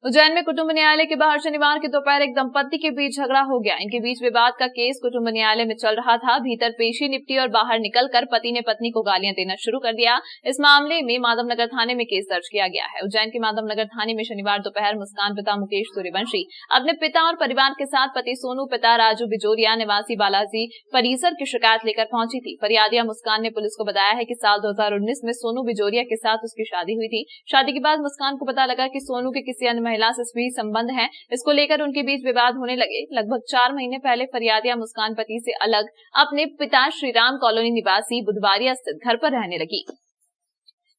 उज्जैन में कुटुंब न्यायालय के बाहर शनिवार की दोपहर एक दंपत्ति के बीच झगड़ा हो गया। इनके बीच विवाद का केस कुटुंब न्यायालय में चल रहा था। भीतर पेशी निपटी और बाहर निकलकर पति ने पत्नी को गालियां देना शुरू कर दिया। इस मामले में माधवनगर थाने में केस दर्ज किया गया है। उज्जैन के माधवनगर थाने में शनिवार दोपहर मुस्कान पिता मुकेश सूर्यवंशी अपने पिता और परिवार के साथ पति सोनू पिता राजू बिजोरिया निवासी बालाजी परिसर की शिकायत लेकर पहुंची थी। फरियादिया मुस्कान ने पुलिस को बताया है कि साल 2019 में सोनू बिजोरिया के साथ उसकी शादी हुई थी। शादी के बाद मुस्कान को पता लगा कि सोनू के किसी अन्य महिला से भी संबंध है। इसको लेकर उनके बीच विवाद होने लगे। लगभग 4 महीने पहले फरियादिया मुस्कान पति से अलग अपने पिता श्रीराम कॉलोनी निवासी बुधवारिया स्थित घर पर रहने लगी।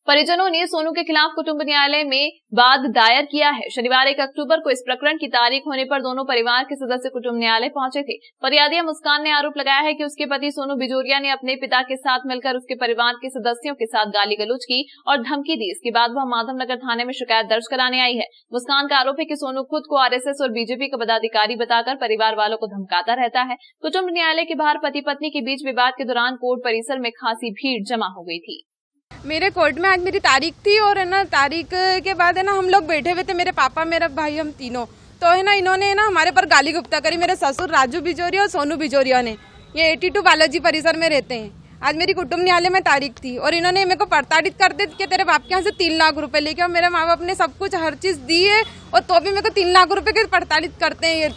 परिजनों ने सोनू के खिलाफ कुटुंब न्यायालय में वाद दायर किया है। शनिवार 1 अक्टूबर को इस प्रकरण की तारीख होने पर दोनों परिवार के सदस्य कुटुंब न्यायालय पहुंचे थे। फरियादिया मुस्कान ने आरोप लगाया है कि उसके पति सोनू बिजोरिया ने अपने पिता के साथ मिलकर उसके परिवार के सदस्यों के साथ गाली गलौज की और धमकी दी। इसके बाद वह माधवनगर थाने में शिकायत दर्ज कराने आई है। मुस्कान का आरोप है कि सोनू खुद को आरएसएस और बीजेपी का पदाधिकारी बताकर परिवार वालों को धमकाता रहता है। कुटुंब न्यायालय के बाहर पति पत्नी के बीच विवाद के दौरान कोर्ट परिसर में खासी भीड़ जमा हो गई थी। मेरे कोर्ट में आज मेरी तारीख थी और है ना तारीख के बाद है ना हम लोग बैठे हुए थे, मेरे पापा मेरा भाई हम तीनों। तो है ना इन्होंने ना हमारे पर गाली गुप्ता करी। मेरे ससुर राजू बिजोरिया और सोनू बिजोरिया ने, ये 82 बालाजी परिसर में रहते हैं। आज मेरी कुटुंब न्यायालय में तारीख थी और इन्होंने मेरे को प्रताड़ित करते कि तेरे बाप के यहाँ से 3 लाख रुपए लेके, और मेरे माँ बाप ने सब कुछ हर चीज दी है और तो भी मेरे को 3 लाख रुपए के प्रताड़ित करते हैं।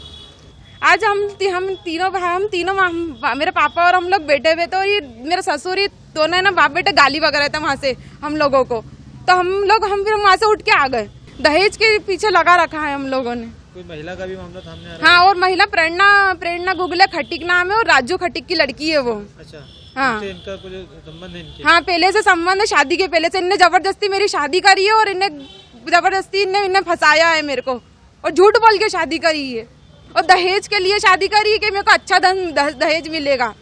आज हम तीनों मेरे पापा और हम लोग बैठे हुए थे और ये मेरे ससुर दोनों है ना बाप बेटे गाली वगैरह था वहाँ से हम लोगों को। तो हम फिर वहाँ से उठ के आ गए। दहेज के पीछे लगा रखा है हम लोगों ने। कोई महिला का भी मामला सामने आ रहा है? हाँ, और महिला प्रेरणा गुगले खटिक नाम है और राजू खटिक की लड़की है वो। अच्छा, हाँ, इनका कुछ संबंध है इनके? हाँ, पहले से संबंध है, शादी के पहले से। इनने जबरदस्ती मेरी शादी करी है और इन्हें जबरदस्ती इन्हें फंसाया है मेरे को और झूठ बोल के शादी करी है और दहेज के लिए शादी करी है कि मेरे को अच्छा दहेज मिलेगा।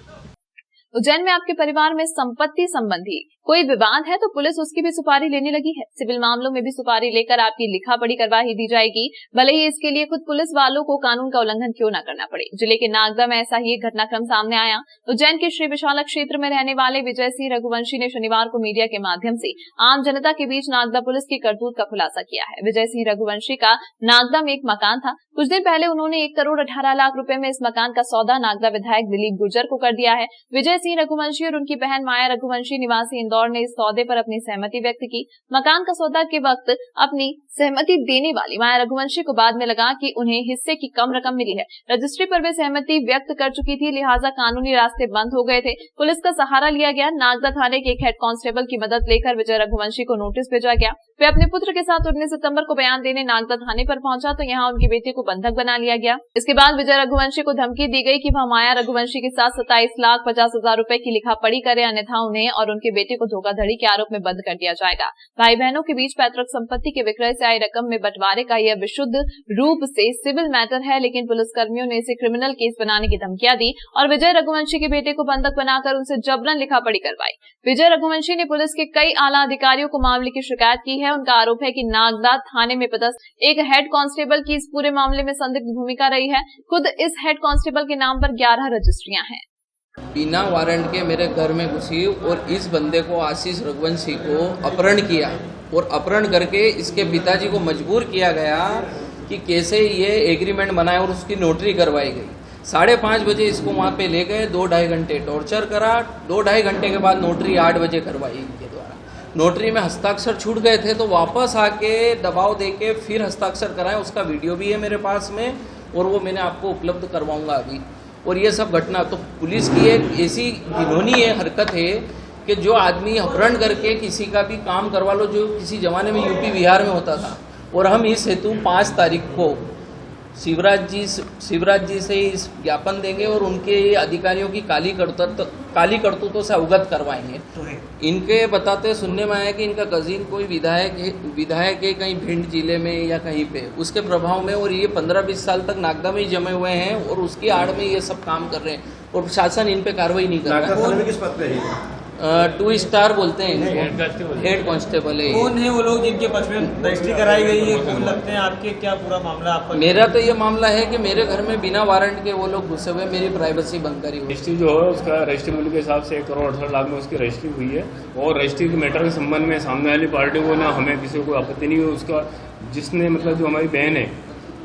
उज्जैन में आपके परिवार में संपत्ति संबंधी कोई विवाद है तो पुलिस उसकी भी सुपारी लेने लगी है। सिविल मामलों में भी सुपारी लेकर आपकी लिखा पढ़ी करवाई दी जाएगी, भले ही इसके लिए खुद पुलिस वालों को कानून का उल्लंघन क्यों न करना पड़े। जिले के नागदा में ऐसा ही एक घटनाक्रम सामने आया। उज्जैन के श्री विशाला क्षेत्र में रहने वाले विजय सिंह रघुवंशी ने शनिवार को मीडिया के माध्यम से आम जनता के बीच नागदा पुलिस की करतूत का खुलासा किया है। विजय सिंह रघुवंशी का नागदा में एक मकान था। कुछ दिन पहले उन्होंने 1 करोड़ 18 लाख रुपए में इस मकान का सौदा नागदा विधायक दिलीप गुर्जर को कर दिया है। विजय सिंह रघुवंशी और उनकी बहन माया रघुवंशी निवासी इंदौर ने इस सौदे पर अपनी सहमति व्यक्त की। मकान का सौदा के वक्त अपनी सहमति देने वाली माया रघुवंशी को बाद में लगा कि उन्हें हिस्से की कम रकम मिली है। रजिस्ट्री पर वे सहमति व्यक्त कर चुकी थी, लिहाजा कानूनी रास्ते बंद हो गए थे। पुलिस का सहारा लिया गया। नागदा थाने के एक हेड कांस्टेबल की मदद लेकर विजय रघुवंशी को नोटिस भेजा गया। वे अपने पुत्र के साथ 19 सितंबर को बयान देने नागदा थाने पर पहुंचा तो यहाँ उनकी बेटी को बंधक बना लिया गया। इसके बाद विजय रघुवंशी को धमकी दी गई कि वह माया रघुवंशी के साथ 27,50,000 रुपए की लिखा पढ़ी करे, अन्यथा उन्हें और उनके बेटे को धोखाधड़ी के आरोप में बंद कर दिया जाएगा। भाई बहनों के बीच पैतृक संपत्ति के विक्रय से आई रकम में बंटवारे का यह विशुद्ध रूप से सिविल मैटर है, लेकिन पुलिसकर्मियों ने इसे क्रिमिनल केस बनाने की धमकियां दी और विजय रघुवंशी के बेटे को बंधक बनाकर उनसे जबरन लिखा पढ़ी करवाई। विजय रघुवंशी ने पुलिस के कई आला अधिकारियों को मामले की शिकायत की है। उनका आरोप है कि नागदा थाने में पदस्थ एक हेड कांस्टेबल की इस पूरे मामले में संदिग्ध भूमिका रही है। खुद इस हेड कांस्टेबल के नाम पर 11 रजिस्ट्रियां हैं। बिना वारंट के मेरे घर में घुसी और इस बंदे को आशीष रघुवंशी को अपहरण किया और अपहरण करके इसके पिताजी को मजबूर किया गया कि कैसे ये एग्रीमेंट बनाए और उसकी नोटरी करवाई गई। 5:30 बजे इसको वहाँ पे ले गए, 2-2.5 घंटे टॉर्चर करा। 2-2.5 घंटे के बाद नोटरी 8 बजे करवाई इनके द्वारा। नोटरी में हस्ताक्षर छूट गए थे तो वापस आके दबाव देके फिर हस्ताक्षर कराए। उसका वीडियो भी है मेरे पास में और वो मैंने आपको उपलब्ध करवाऊंगा अभी। और ये सब घटना तो पुलिस की एक ऐसी घिनौनी हरकत है कि जो आदमी अपहरण करके किसी का भी काम करवा लो, जो किसी जमाने में यूपी बिहार में होता था। और हम इस हेतु 5 तारीख को शिवराज जी से इस ज्ञापन देंगे और उनके अधिकारियों की काली करतूतों से अवगत करवाएंगे। इनके बताते सुनने में आया कि इनका कजिन कोई विधायक है कहीं भिंड जिले में या कहीं पे, उसके प्रभाव में, और ये 15-20 साल तक नागदा में ही जमे हुए हैं और उसकी आड़ में ये सब काम कर रहे हैं और प्रशासन इन पे कार्रवाई नहीं कर रहा है। किस पद पे है? 2 स्टार बोलते हैं, हेड कांस्टेबल है। कौन है वो लोग जिनके पक्ष में रजिस्ट्री कराई गई है? कौन लगते हैं आपके? क्या पूरा मामला आपका? मेरा तो ये मामला है कि मेरे घर में बिना वारंट के वो लोग घुसे हुए, मेरी प्राइवेसी बंद करी हुई। रजिस्ट्री जो है उसका रजिस्ट्री मूल्य के हिसाब से 1 करोड़ 68 लाख में उसकी रजिस्ट्री हुई है। और रजिस्ट्री के मैटर के संबंध में सामने वाली पार्टी को ना हमें किसी को आपत्ति नहीं हुई। उसका जिसने मतलब जो हमारी बहन है,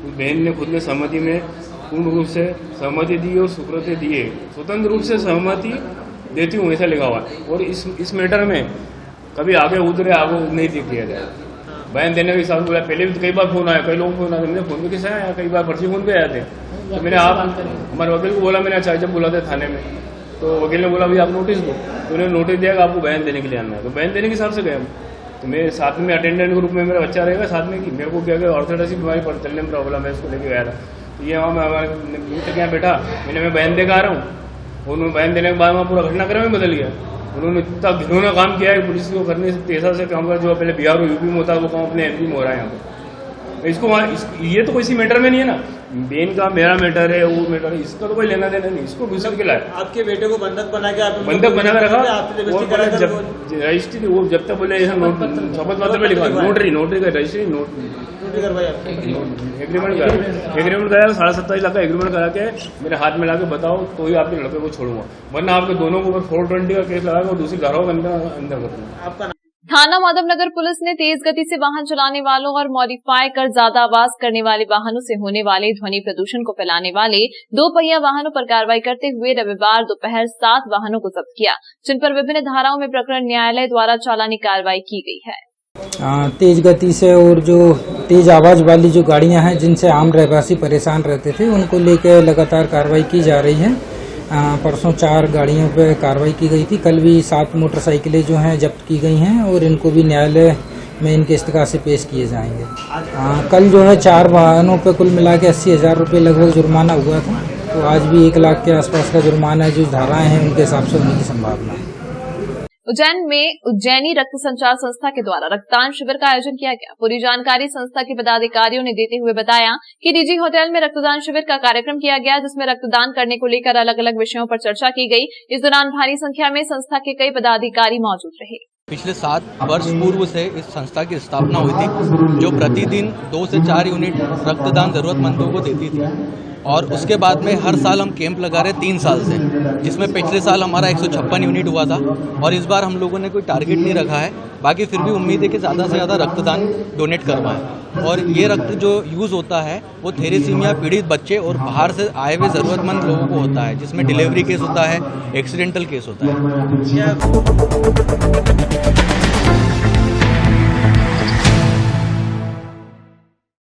उस बहन ने खुद ने सहमति में पूर्ण रूप से सहमति दी और स्वीकृति दिए, स्वतंत्र रूप से सहमति देती हूँ ऐसा लिखा हुआ है। और इस मैटर में कभी आगे उधरे आगे नहीं दिया जाए। बयान देने के हिसाब से बोला, पहले भी कई बार फोन आया, कई लोगों को फोन आया, मैंने फोन पे किसे आया, कई बार पर्ची फोन पे आए थे। तो मैंने आप हमारे वकील को बोला, मैंने अच्छा जब बुलाते थाने में तो वकील ने बोला भाई आप नोटिस दो, तो उन्होंने नोटिस दिया कि आपको बयान देने के लिए आना है। तो बयान देने के हिसाब से गए हम। तो मेरे साथ में अटेंडेंट के रूप में मेरा बच्चा रहेगा साथ में, कि मेरे को क्या ऑर्थोडॉक्सी बीमारी पर चलने में प्रॉब्लम है, उसको लेके गया था। तो ये वहाँ हमारे मित्र क्या बैठा, मैं बयान देकर आ रहा हूँ। उन्होंने बयान देने के बाद वहाँ पूरा घटनाक्रम में बदल गया। उन्होंने इतना घिनौना काम किया है, पुलिस को करने से ऐसा से काम कर जो पहले बिहार और यूपी में होता है वो काम अपने एमपी में हो रहा है यहाँ पर। इसको ये तो किसी मैटर में नहीं है ना, बेन का मेरा मैटर है, वो मैटर है, इसका तो कोई लेना देना नहीं। इसको घुसल के लाए, आपके बेटे को बंधक बना के बंधक बना के रखा। रजिस्ट्री वो जब तक बोले ऐसा शपथ पत्र पे लिखा, नोटरी का रजिस्ट्री एग्रीमेंट करा 27.5 लाख का एग्रीमेंट करा के मेरे हाथ में लाके बताओ तो ही आपके लड़के को छोड़ूंगा, वरना आपके दोनों को ऊपर 420 का केस लगा और दूसरी धाराओं के अंदर कर दूंगा। आपका थाना माधवनगर पुलिस ने तेज गति से वाहन चलाने वालों और मॉडिफाई कर ज्यादा आवाज करने वाले वाहनों से होने वाले ध्वनि प्रदूषण को फैलाने वाले 2 पहिया वाहनों पर कार्रवाई करते हुए रविवार दोपहर 7 वाहनों को जब्त किया, जिन पर विभिन्न धाराओं में प्रकरण न्यायालय द्वारा चालानी कार्रवाई की गई है। तेज गति से और जो तेज आवाज वाली जो गाड़ियां हैं जिनसे आम रहवासी परेशान रहते थे, उनको लेकर लगातार कार्रवाई की जा रही है। परसों 4 गाड़ियों पे कार्रवाई की गई थी। कल भी 7 मोटरसाइकिलें जो हैं जब्त की गई हैं और इनको भी न्यायालय में इनके इस्तका से पेश किए जाएंगे। कल जो है 4 वाहनों पे कुल मिला के 80,000 रुपये लगभग जुर्माना हुआ था। तो आज भी 1 लाख के आसपास का जुर्माना जो धाराएं हैं उनके हिसाब से होने की संभावना है। उज्जैन में उज्जैनी रक्त संचार संस्था के द्वारा रक्तदान शिविर का आयोजन किया गया। पूरी जानकारी संस्था के पदाधिकारियों ने देते हुए बताया कि डीजी होटल में रक्तदान शिविर का कार्यक्रम किया गया, जिसमें रक्तदान करने को लेकर अलग अलग विषयों पर चर्चा की गई। इस दौरान भारी संख्या में संस्था के कई पदाधिकारी मौजूद रहे। पिछले 7 वर्ष पूर्व से इस संस्था की स्थापना हुई थी, जो प्रतिदिन 2 से 4 यूनिट रक्तदान जरूरतमंदों को देती थी। और उसके बाद में हर साल हम कैंप लगा रहे 3 साल से, जिसमें पिछले साल हमारा 156 यूनिट हुआ था और इस बार हम लोगों ने कोई टारगेट नहीं रखा है। बाकी फिर भी उम्मीद है कि ज़्यादा से ज़्यादा रक्तदान डोनेट करवाएं। और ये रक्त जो यूज़ होता है वो थैलेसीमिया पीड़ित बच्चे और बाहर से आए हुए ज़रूरतमंद लोगों को होता है, जिसमें डिलीवरी केस होता है, एक्सीडेंटल केस होता है।